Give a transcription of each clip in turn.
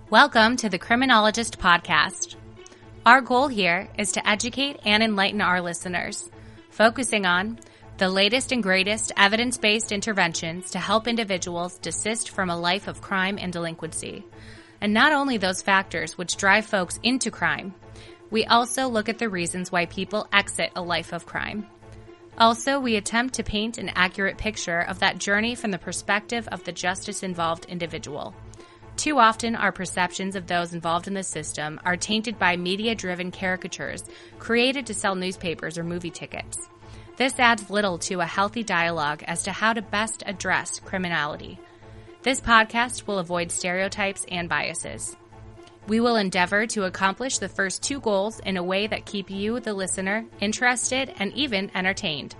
Welcome to the Criminologist Podcast. Our goal here is to educate and enlighten our listeners, focusing on the latest and greatest evidence-based interventions to help individuals desist from a life of crime and delinquency. And not only those factors which drive folks into crime, we also look at the reasons why people exit a life of crime. Also, we attempt to paint an accurate picture of that journey from the perspective of the justice-involved individual. Too often, our perceptions of those involved in the system are tainted by media-driven caricatures created to sell newspapers or movie tickets. This adds little to a healthy dialogue as to how to best address criminality. This podcast will avoid stereotypes and biases. We will endeavor to accomplish the first two goals in a way that keep you, the listener, interested and even entertained.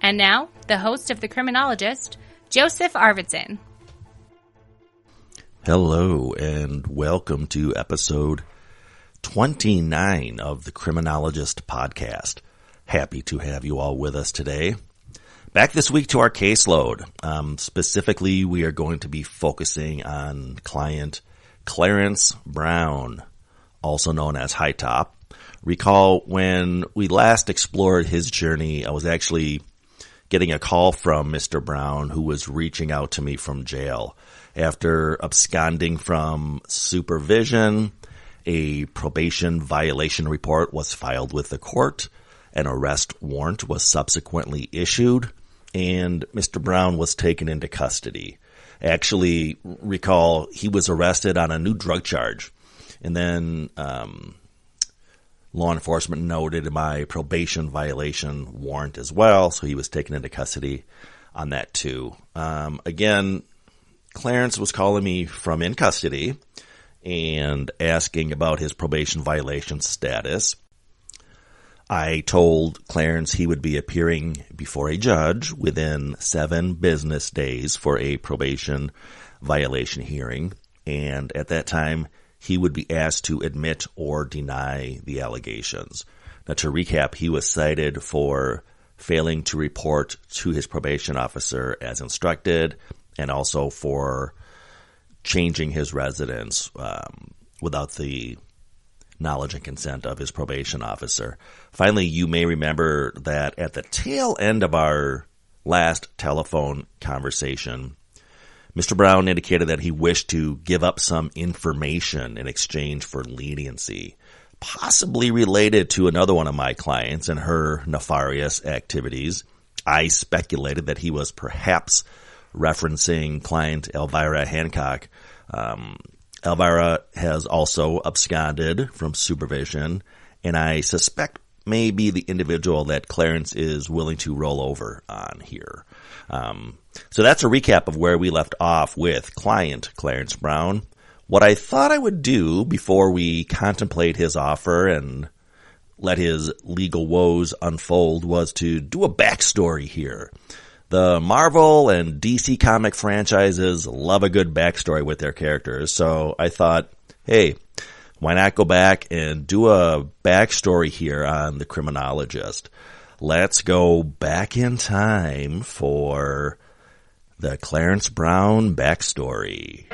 And now, the host of The Criminologist, Joseph Arvidsson. Hello, and welcome to episode 29 of the Criminologist Podcast. Happy to have you all with us today. Back this week to our caseload. Specifically, we are going to be focusing on client Clarence Brown, also known as High Top. Recall when we last explored his journey, I was actually getting a call from Mr. Brown, who was reaching out to me from jail. After absconding from supervision, a probation violation report was filed with the court, an arrest warrant was subsequently issued, and Mr. Brown was taken into custody. Actually, recall, he was arrested on a new drug charge, and then law enforcement noted my probation violation warrant as well, so he was taken into custody on that too. Again, Clarence was calling me from in custody and asking about his probation violation status. I told Clarence he would be appearing before a judge within 7 business days for a probation violation hearing, and at that time he would be asked to admit or deny the allegations. Now, to recap, he was cited for failing to report to his probation officer as instructed, and also for changing his residence without the knowledge and consent of his probation officer. Finally, you may remember that at the tail end of our last telephone conversation, Mr. Brown indicated that he wished to give up some information in exchange for leniency, possibly related to another one of my clients and her nefarious activities. I speculated that he was perhaps referencing client Elvira Hancock. Elvira has also absconded from supervision, and I suspect may be the individual that Clarence is willing to roll over on here. So that's a recap of where we left off with client Clarence Brown. What I thought I would do before we contemplate his offer and let his legal woes unfold was to do a backstory here. The Marvel and DC comic franchises love a good backstory with their characters, so I thought, hey, why not go back and do a backstory here on The Criminologist? Let's go back in time for the Clarence Brown backstory.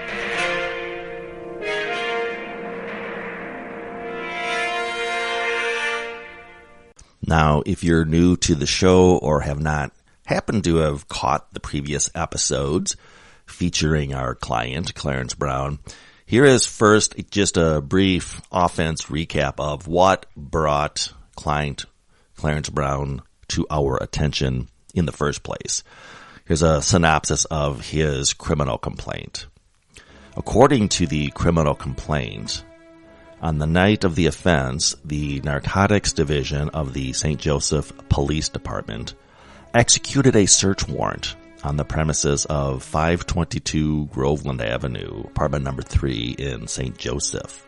Now, if you're new to the show or have not happened to have caught the previous episodes featuring our client, Clarence Brown, here is first just a brief offense recap of what brought client Clarence Brown to our attention in the first place. Here's a synopsis of his criminal complaint. According to the criminal complaint, on the night of the offense, the Narcotics Division of the St. Joseph Police Department executed a search warrant on the premises of 522 Groveland Avenue, apartment number 3 in St. Joseph,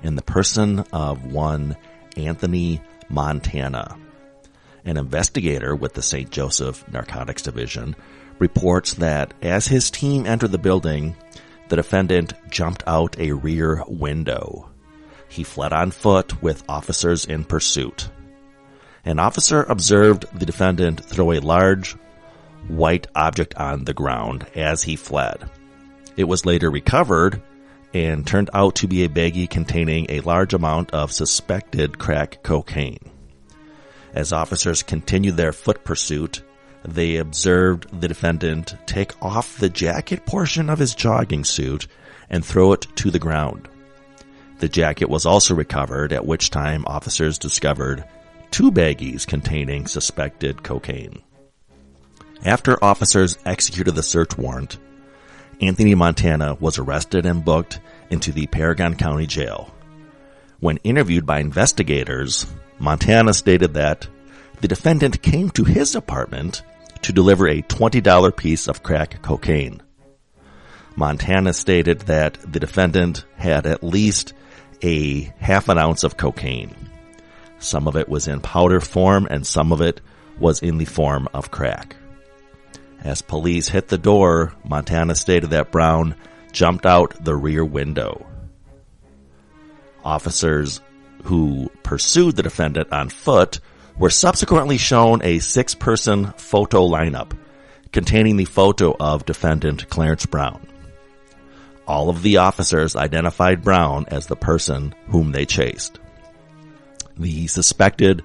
in the person of one Anthony Montana. An investigator with the St. Joseph Narcotics Division reports that as his team entered the building, the defendant jumped out a rear window. He fled on foot with officers in pursuit. An officer observed the defendant throw a large white object on the ground as he fled. It was later recovered and turned out to be a baggie containing a large amount of suspected crack cocaine. As officers continued their foot pursuit, they observed the defendant take off the jacket portion of his jogging suit and throw it to the ground. The jacket was also recovered, at which time officers discovered 2 baggies containing suspected cocaine. After officers executed the search warrant, Anthony Montana was arrested and booked into the Paragon County Jail. When interviewed by investigators, Montana stated that the defendant came to his apartment to deliver a $20 piece of crack cocaine. Montana stated that the defendant had at least a half an ounce of cocaine. Some of it was in powder form and some of it was in the form of crack. As police hit the door, Montana stated that Brown jumped out the rear window. Officers who pursued the defendant on foot were subsequently shown a 6-person photo lineup containing the photo of defendant Clarence Brown. All of the officers identified Brown as the person whom they chased. The suspected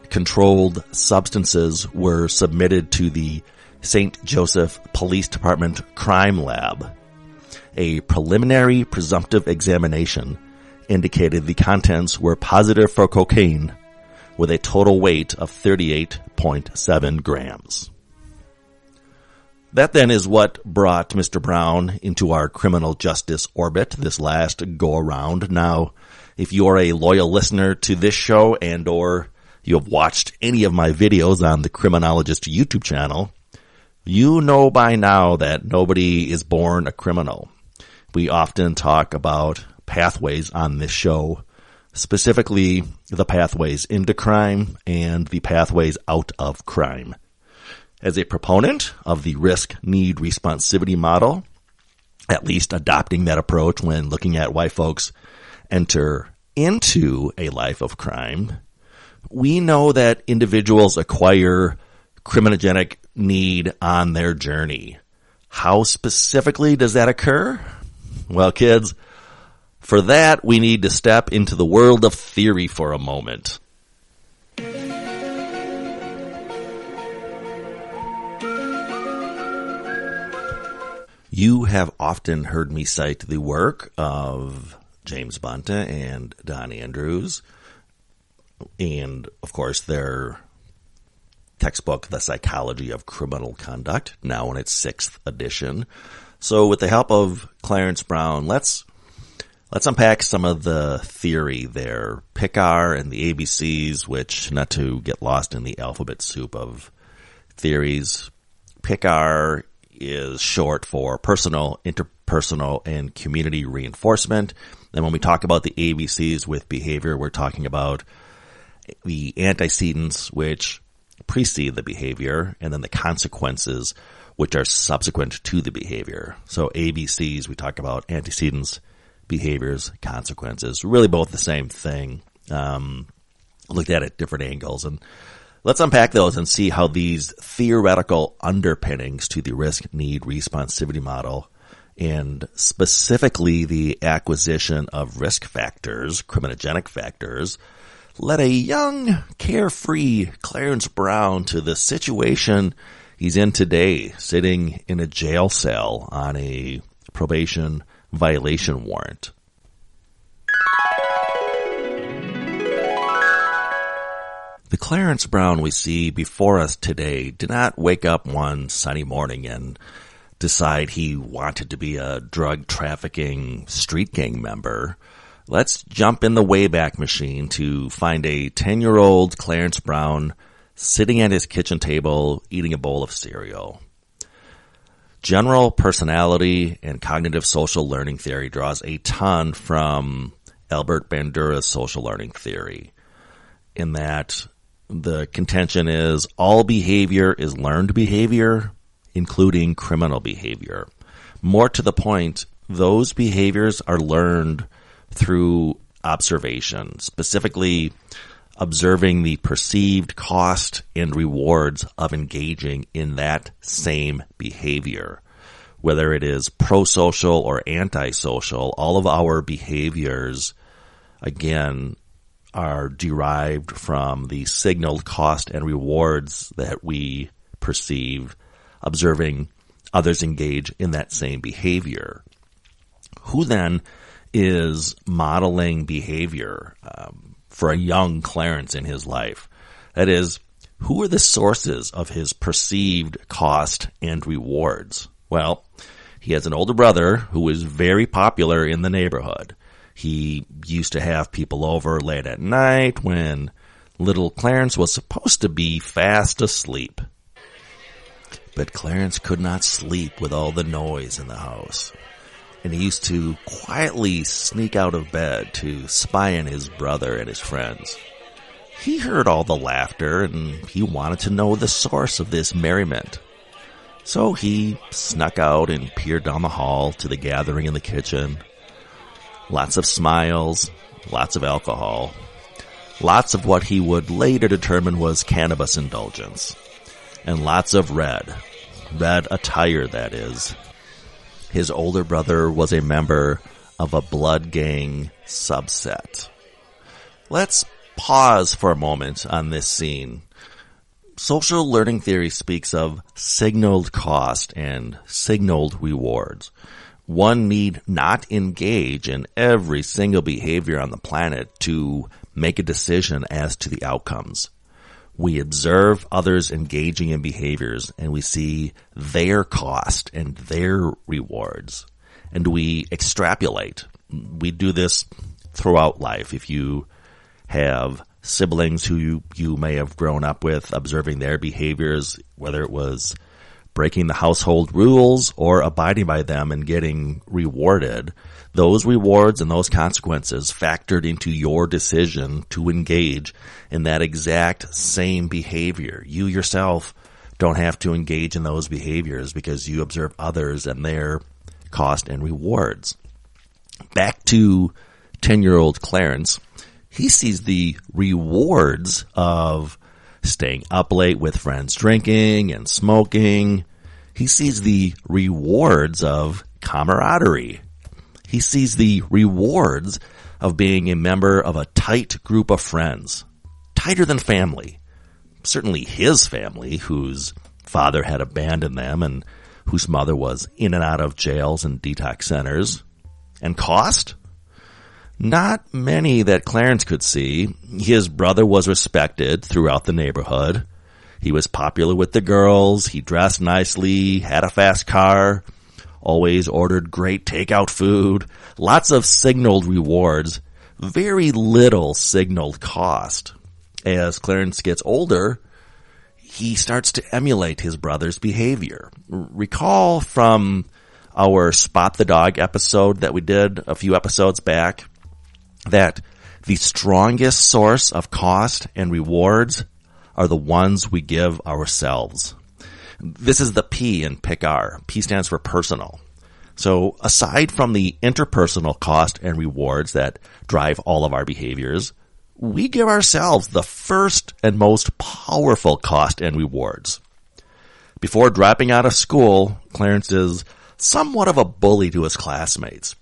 controlled substances were submitted to the St. Joseph Police Department Crime Lab. A preliminary presumptive examination indicated the contents were positive for cocaine with a total weight of 38.7 grams. That then is what brought Mr. Brown into our criminal justice orbit this last go-around. Now, if you are a loyal listener to this show and or you have watched any of my videos on the Criminologist YouTube channel, you know by now that nobody is born a criminal. We often talk about pathways on this show, specifically the pathways into crime and the pathways out of crime. As a proponent of the risk-need-responsivity model, at least adopting that approach when looking at why folks enter into a life of crime, we know that individuals acquire criminogenic need on their journey. How specifically does that occur? Well, kids, for that we need to step into the world of theory for a moment. You have often heard me cite the work of James Bunta and Don Andrews, and of course their textbook, The Psychology of Criminal Conduct, now in its 6th edition. So with the help of Clarence Brown, let's unpack some of the theory there. PIC-R and the ABCs, which, not to get lost in the alphabet soup of theories, PIC-R is short for personal, interpersonal, and community reinforcement. And when we talk about the ABCs with behavior, we're talking about the antecedents, which precede the behavior, and then the consequences, which are subsequent to the behavior. So ABCs, we talk about antecedents, behaviors, consequences, really both the same thing, looked at different angles. And let's unpack those and see how these theoretical underpinnings to the risk-need-responsivity model, and specifically the acquisition of risk factors, criminogenic factors, led a young, carefree Clarence Brown to the situation he's in today, sitting in a jail cell on a probation violation warrant. The Clarence Brown we see before us today did not wake up one sunny morning and decide he wanted to be a drug trafficking street gang member. Let's jump in the Wayback Machine to find a 10-year-old Clarence Brown sitting at his kitchen table eating a bowl of cereal. General personality and cognitive social learning theory draws a ton from Albert Bandura's social learning theory, in that the contention is all behavior is learned behavior, including criminal behavior. More to the point, those behaviors are learned through observation, specifically observing the perceived cost and rewards of engaging in that same behavior. whether it is pro-social or anti-social, all of our behaviors, again, are derived from the signaled cost and rewards that we perceive observing others engage in that same behavior. Who then is modeling behavior for a young Clarence in his life? That is, who are the sources of his perceived cost and rewards? Well, he has an older brother who is very popular in the neighborhood. He used to have people over late at night when little Clarence was supposed to be fast asleep. But Clarence could not sleep with all the noise in the house, and he used to quietly sneak out of bed to spy on his brother and his friends. He heard all the laughter, and he wanted to know the source of this merriment. So he snuck out and peered down the hall to the gathering in the kitchen. Lots of smiles, lots of alcohol, lots of what he would later determine was cannabis indulgence, and lots of red attire, that is. His older brother was a member of a blood gang subset. Let's pause for a moment on this scene. Social learning theory speaks of signaled cost and signaled rewards. One need not engage in every single behavior on the planet to make a decision as to the outcomes. We observe others engaging in behaviors, and we see their cost and their rewards, and we extrapolate. We do this throughout life. If you have siblings who you may have grown up with, observing their behaviors, whether it was breaking the household rules or abiding by them and getting rewarded, those rewards and those consequences factored into your decision to engage in that exact same behavior. You yourself don't have to engage in those behaviors because you observe others and their cost and rewards. Back to 10-year-old Clarence, he sees the rewards of staying up late with friends drinking and smoking. He sees the rewards of camaraderie. He sees the rewards of being a member of a tight group of friends, tighter than family. Certainly his family, whose father had abandoned them and whose mother was in and out of jails and detox centers. And cost? Not many that Clarence could see. His brother was respected throughout the neighborhood. He was popular with the girls. He dressed nicely, had a fast car, always ordered great takeout food, lots of signaled rewards, very little signaled cost. As Clarence gets older, he starts to emulate his brother's behavior. Recall from our Spot the Dog episode that we did a few episodes back that the strongest source of cost and rewards are the ones we give ourselves. This is the P in PIC-R. P stands for personal. So aside from the interpersonal cost and rewards that drive all of our behaviors, we give ourselves the first and most powerful cost and rewards. Before dropping out of school, Clarence is somewhat of a bully to his classmates.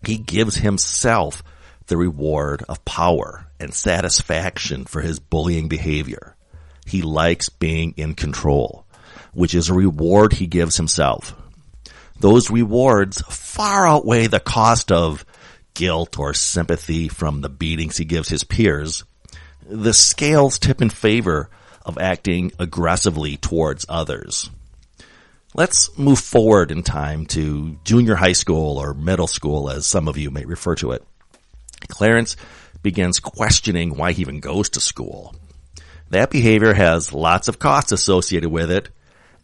He gives himself the reward of power and satisfaction for his bullying behavior. He likes being in control, which is a reward he gives himself. Those rewards far outweigh the cost of guilt or sympathy from the beatings he gives his peers. The scales tip in favor of acting aggressively towards others. Let's move forward in time to junior high school or middle school, as some of you may refer to it. Clarence begins questioning why he even goes to school. That behavior has lots of costs associated with it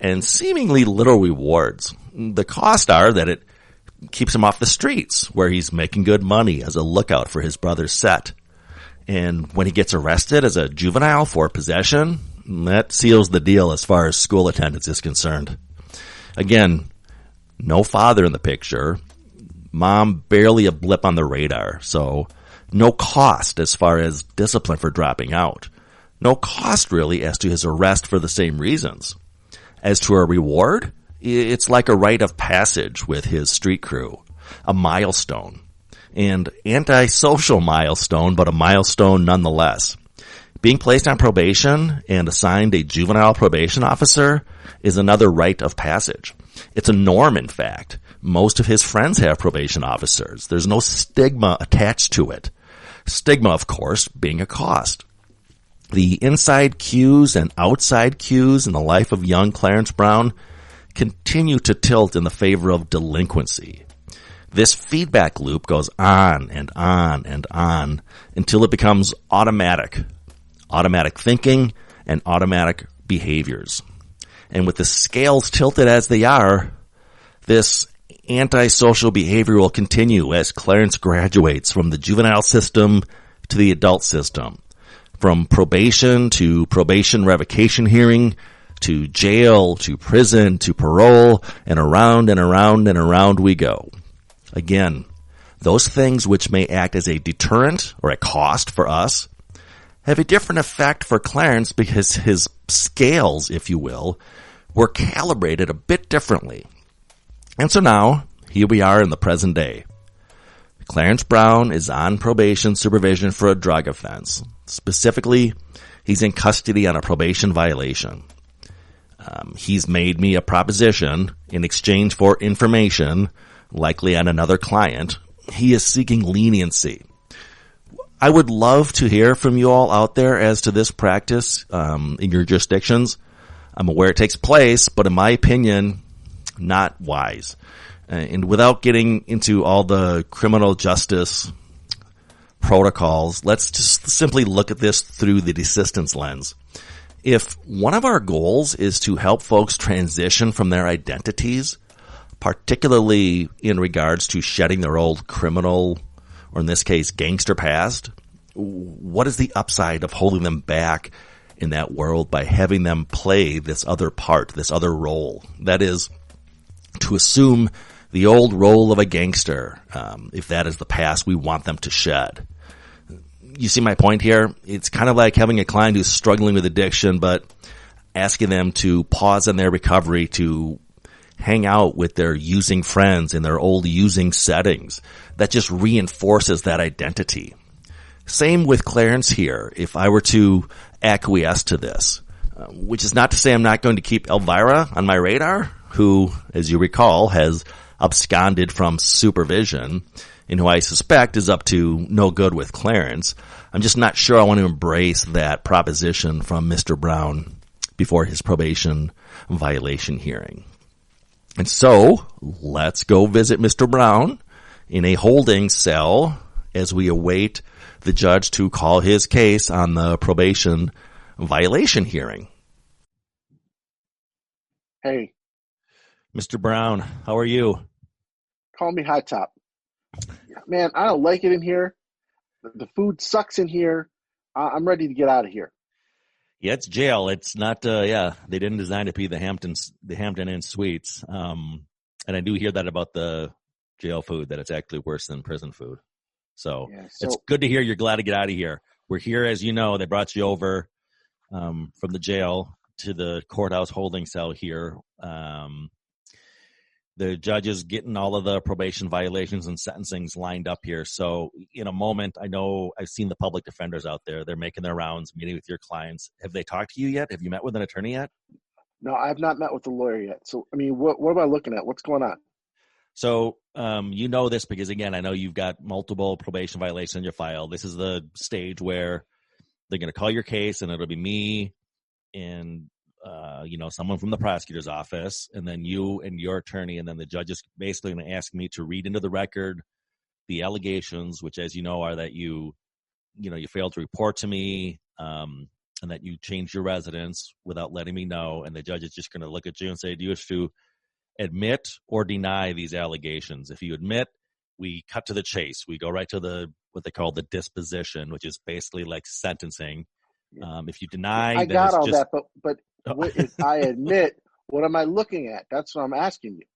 and seemingly little rewards. The costs are that it keeps him off the streets, where he's making good money as a lookout for his brother's set. And when he gets arrested as a juvenile for possession, that seals the deal as far as school attendance is concerned. Again, no father in the picture. Mom barely a blip on the radar, so no cost as far as discipline for dropping out. No cost really as to his arrest for the same reasons. As to a reward, It's like a rite of passage with his street crew, a milestone, and antisocial milestone, but a milestone nonetheless. Being placed on probation and assigned a juvenile probation officer is another rite of passage. It's a norm, in fact. Most of his friends have probation officers. There's no stigma attached to it. Stigma, of course, being a cost. The inside cues and outside cues in the life of young Clarence Brown continue to tilt in the favor of delinquency. This feedback loop goes on and on and on until it becomes automatic thinking and automatic behaviors. And with the scales tilted as they are, this antisocial behavior will continue as Clarence graduates from the juvenile system to the adult system, from probation to probation revocation hearing, to jail, to prison, to parole, and around and around and around we go. Again, those things which may act as a deterrent or a cost for us have a different effect for Clarence because his scales, if you will, were calibrated a bit differently. And so now, here we are in the present day. Clarence Brown is on probation supervision for a drug offense. Specifically, he's in custody on a probation violation. He's made me a proposition in exchange for information, likely on another client. He is seeking leniency. I would love to hear from you all out there as to this practice in your jurisdictions. I'm aware it takes place, but in my opinion, not wise. And without getting into all the criminal justice protocols, let's just simply look at this through the desistance lens. If one of our goals is to help folks transition from their identities, particularly in regards to shedding their old criminal, or in this case, gangster past, what is the upside of holding them back in that world by having them play this other part, this other role? That is, to assume the old role of a gangster, if that is the past we want them to shed. You see my point here? It's kind of like having a client who's struggling with addiction, but asking them to pause in their recovery to hang out with their using friends in their old using settings. That just reinforces that identity. Same with Clarence here. If I were to acquiesce to this, which is not to say I'm not going to keep Elvira on my radar, who, as you recall, has absconded from supervision and who I suspect is up to no good with Clarence. I'm just not sure I want to embrace that proposition from Mr. Brown before his probation violation hearing. And so, let's go visit Mr. Brown in a holding cell as we await the judge to call his case on the probation violation hearing. Hey. Mr. Brown, how are you? Call me High Top. Man, I don't like it in here. The food sucks in here. I'm ready to get out of here. Yeah, it's jail. It's not, they didn't design it to be the Hampton Inn Suites. And I do hear that about the jail food, that it's actually worse than prison food. So it's good to hear you're glad to get out of here. We're here, as you know, they brought you over from the jail to the courthouse holding cell here. The judge is getting all of the probation violations and sentencings lined up here. So in a moment, I know I've seen the public defenders out there. They're making their rounds, meeting with your clients. Have they talked to you yet? Have you met with an attorney yet? No, I've not met with the lawyer yet. So, I mean, what am I looking at? What's going on? So you know this because, again, I know you've got multiple probation violations in your file. This is the stage where they're going to call your case, and it'll be me and someone from the prosecutor's office, and then you and your attorney, and then the judge is basically going to ask me to read into the record the allegations, which, as you know, are that you failed to report to me, and that you changed your residence without letting me know. And the judge is just going to look at you and say, do you wish to admit or deny these allegations? If you admit, we cut to the chase. We go right to what they call the disposition, which is basically like sentencing. If you deny, I got all that, but if I admit, what am I looking at? That's what I'm asking you.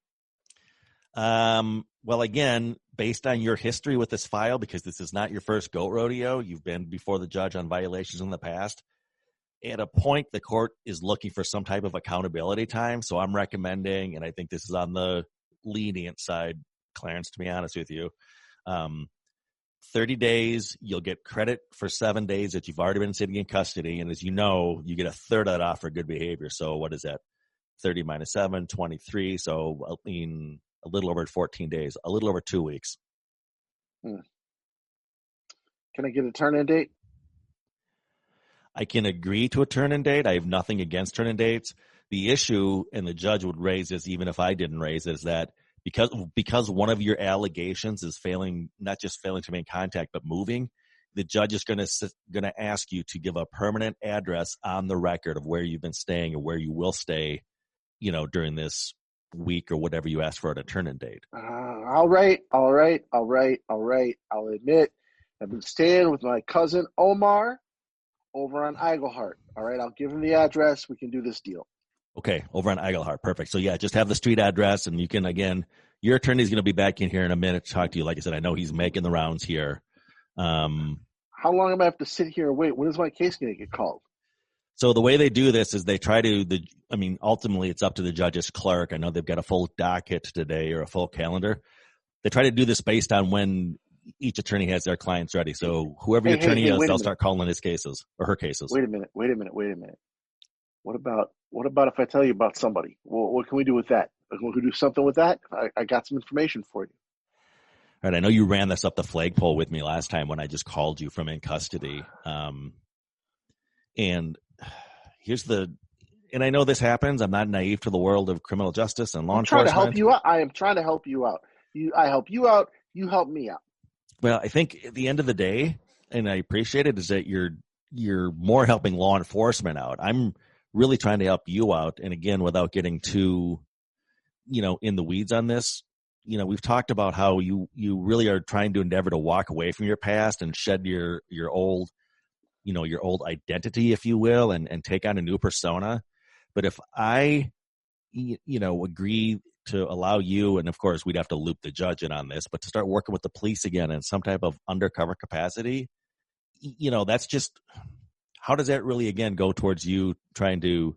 Well, again, based on your history with this file, because this is not your first goat rodeo, you've been before the judge on violations in the past. at a point, the court is looking for some type of accountability time. So I'm recommending, and I think this is on the lenient side, Clarence, to be honest with you, 30 days, you'll get credit for 7 days that you've already been sitting in custody. And as you know, you get a third of that off for good behavior. So what is that? 30 minus 7, 23. So I mean, a little over 14 days, a little over 2 weeks. Can I get a turn-in date? I can agree to a turn-in date. I have nothing against turn-in dates. The issue, and the judge would raise this even if I didn't raise it, is that because one of your allegations is failing, not just failing to make contact, but moving, the judge is going to ask you to give a permanent address on the record of where you've been staying or where you will stay, during this week or whatever you ask for at a turn-in date. All right. I'll admit I've been staying with my cousin Omar over on Eigelhart. All right, I'll give him the address. We can do this deal. Okay, over on Eigelhart. Perfect. So, yeah, just have the street address, and you can, again, your attorney's going to be back in here in a minute to talk to you. Like I said, I know he's making the rounds here. How long am I have to sit here and wait? When is my case going to get called? So the way they do this is they try to, ultimately it's up to the judge's clerk. I know they've got a full docket today or a full calendar. They try to do this based on when each attorney has their clients ready. So whoever your attorney is, they'll start calling his cases or her cases. Wait a minute. What about if I tell you about somebody? Well, what can we do with that? Can we do something with that? I got some information for you. All right. I know you ran this up the flagpole with me last time when I just called you from in custody. And I know this happens. I'm not naive to the world of criminal justice and law enforcement. I'm trying to help you out. I am trying to help you out. I help you out. You help me out. Well, I think at the end of the day, and I appreciate it, is that you're more helping law enforcement out. I'm really trying to help you out. And again, without getting too, in the weeds on this, we've talked about how you really are trying to endeavor to walk away from your past and shed your old, your old identity, if you will, and take on a new persona. But if I, agree to allow you, and of course we'd have to loop the judge in on this, but to start working with the police again in some type of undercover capacity, that's just, how does that really, again, go towards you trying to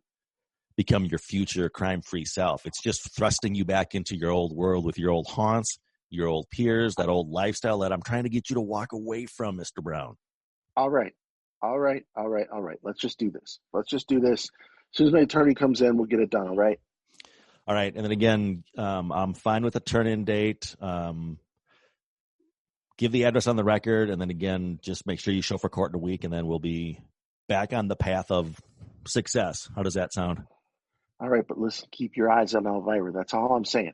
become your future crime-free self? It's just thrusting you back into your old world with your old haunts, your old peers, that old lifestyle that I'm trying to get you to walk away from, Mr. Brown. All right. Let's just do this. As soon as my attorney comes in, we'll get it done, all right? All right. And then again, I'm fine with the turn-in date. Give the address on the record, and then again, just make sure you show for court in a week, and then we'll be back on the path of success. How does that sound? All right, but listen, keep your eyes on Elvira. That's all I'm saying.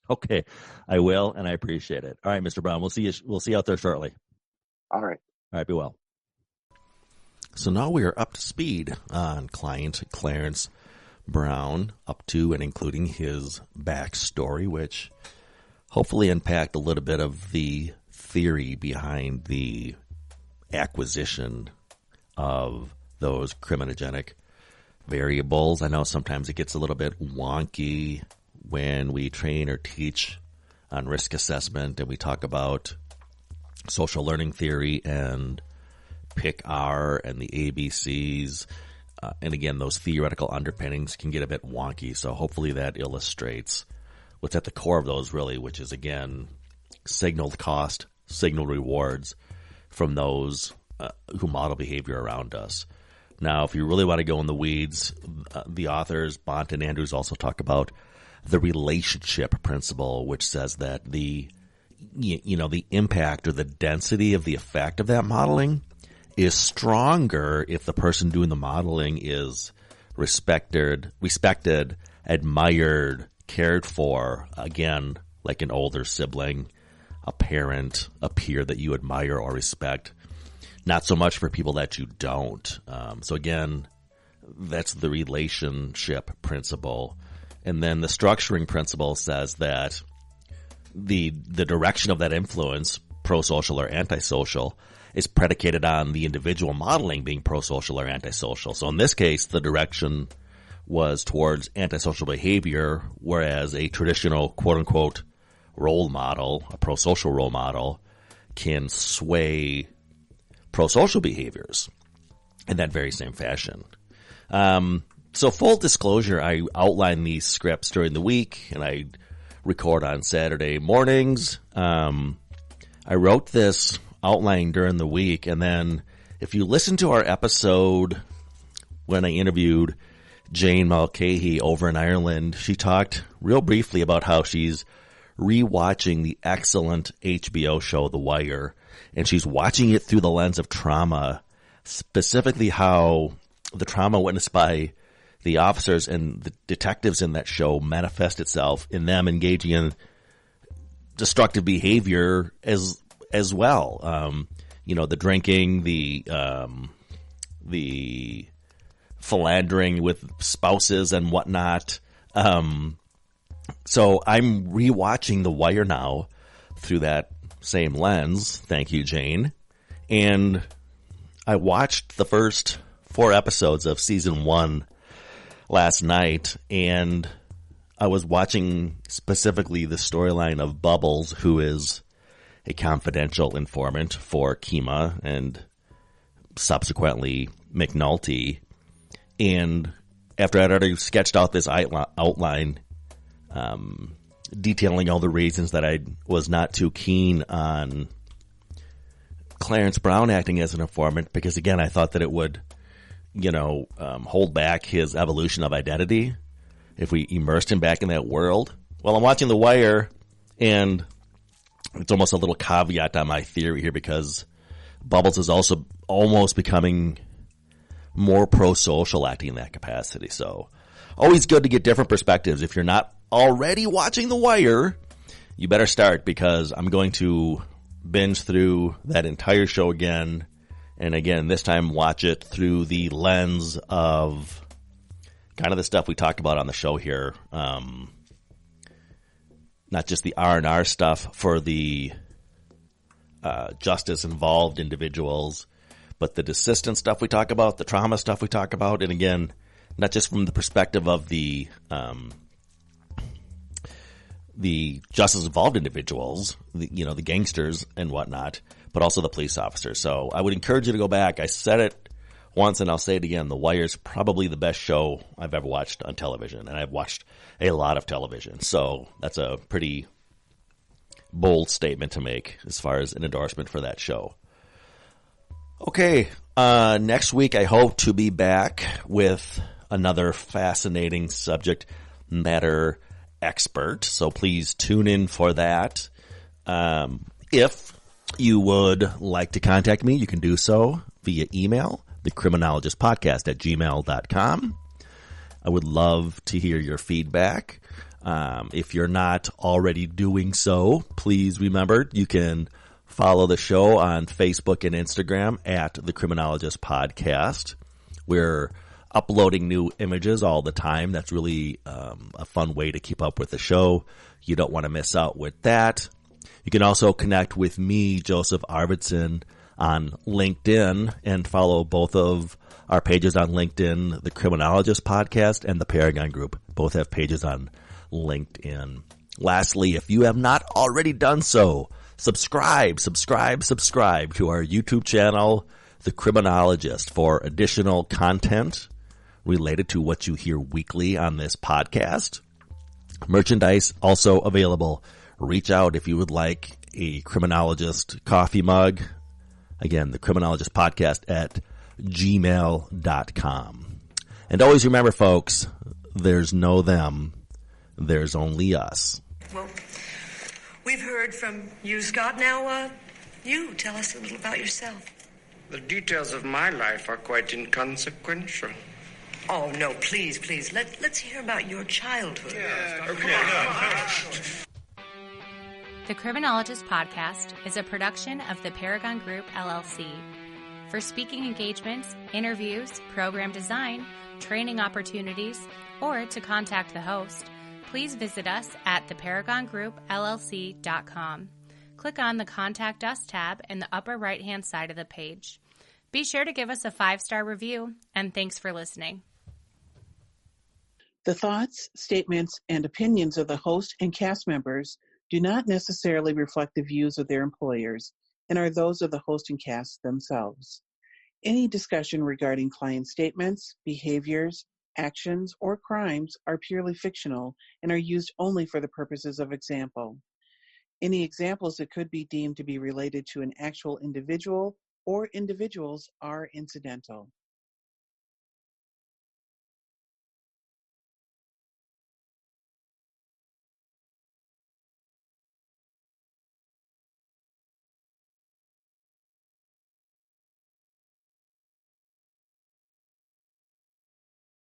Okay, I will, and I appreciate it. All right, Mr. Brown, we'll see you out there shortly. All right. All right, be well. So now we are up to speed on client Clarence Brown, up to and including his backstory, which hopefully unpacked a little bit of the theory behind the acquisition of those criminogenic variables. I know sometimes it gets a little bit wonky when we train or teach on risk assessment and we talk about social learning theory and PIC-R and the ABCs. And again, those theoretical underpinnings can get a bit wonky. So hopefully that illustrates what's at the core of those really, which is, again, signaled cost, signal rewards from those who model behavior around us. Now, if you really want to go in the weeds, the authors, Bont and Andrews, also talk about the relationship principle, which says that the impact or the density of the effect of that modeling is stronger if the person doing the modeling is respected, admired, cared for, again, like an older sibling, a parent, a peer that you admire or respect. Not so much for people that you don't. So again, that's the relationship principle. And then the structuring principle says that the direction of that influence, pro-social or antisocial, is predicated on the individual modeling being pro-social or antisocial. So in this case, the direction was towards antisocial behavior, whereas a traditional quote-unquote role model, a pro-social role model, can sway pro-social behaviors. in that very same fashion. So full disclosure, I outline these scripts during the week, and I record on Saturday mornings. I wrote this outline during the week, and then if you listen to our episode when I interviewed Jane Mulcahy over in Ireland, she talked real briefly about how she's rewatching the excellent HBO show The Wire, and she's watching it through the lens of trauma, specifically how the trauma witnessed by the officers and the detectives in that show manifest itself in them engaging in destructive behavior as well. The drinking, the philandering with spouses and whatnot. So I'm rewatching The Wire now through that same lens. Thank you, Jane. And I watched the first 4 episodes of season 1 last night, and I was watching specifically the storyline of Bubbles, who is a confidential informant for Kima and subsequently McNulty. And after I'd already sketched out this outline, detailing all the reasons that I was not too keen on Clarence Brown acting as an informant, because again, I thought that it would, hold back his evolution of identity if we immersed him back in that world. Well, I'm watching The Wire, and it's almost a little caveat on my theory here, because Bubbles is also almost becoming more pro-social acting in that capacity. So always good to get different perspectives. If you're not already watching The Wire, you better start, because I'm going to binge through that entire show again. And again, this time watch it through the lens of kind of the stuff we talked about on the show here. Not just the R&R stuff for the justice-involved individuals, but the desistent stuff we talk about, the trauma stuff we talk about, and again, not just from the perspective of the justice-involved individuals, the gangsters and whatnot, but also the police officers. So I would encourage you to go back. I said it once and I'll say it again. The Wire is probably the best show I've ever watched on television, and I've watched a lot of television. So that's a pretty bold statement to make as far as an endorsement for that show. Okay, next week I hope to be back with another fascinating subject matter expert, so please tune in for that. If you would like to contact me, you can do so via email, thecriminologistpodcast@gmail.com. I would love to hear your feedback. If you're not already doing so, please remember you can follow the show on Facebook and Instagram at The Criminologist Podcast. We're uploading new images all the time. That's really a fun way to keep up with the show. You don't want to miss out with that. You can also connect with me, Joseph Arvidsson, on LinkedIn and follow both of our pages on LinkedIn, The Criminologist Podcast and The Paragon Group. Both have pages on LinkedIn. Lastly, if you have not already done so, subscribe to our YouTube channel, The Criminologist, for additional content related to what you hear weekly on this podcast. Merchandise also available. Reach out if you would like a Criminologist coffee mug. Again, The Criminologist Podcast at gmail.com. And always remember, folks, there's no them, there's only us. Well, we've heard from you, Scott. Now, you tell us a little about yourself. The details of my life are quite inconsequential. Oh, no, please. Let's hear about your childhood. Yeah, okay. The Criminologist Podcast is a production of the Paragon Group, LLC. For speaking engagements, interviews, program design, training opportunities, or to contact the host, please visit us at theparagongroup.llc.com. Click on the Contact Us tab in the upper right-hand side of the page. Be sure to give us a 5-star review, and thanks for listening. The thoughts, statements, and opinions of the host and cast members do not necessarily reflect the views of their employers and are those of the host and cast themselves. Any discussion regarding client statements, behaviors, actions, or crimes are purely fictional and are used only for the purposes of example. Any examples that could be deemed to be related to an actual individual or individuals are incidental.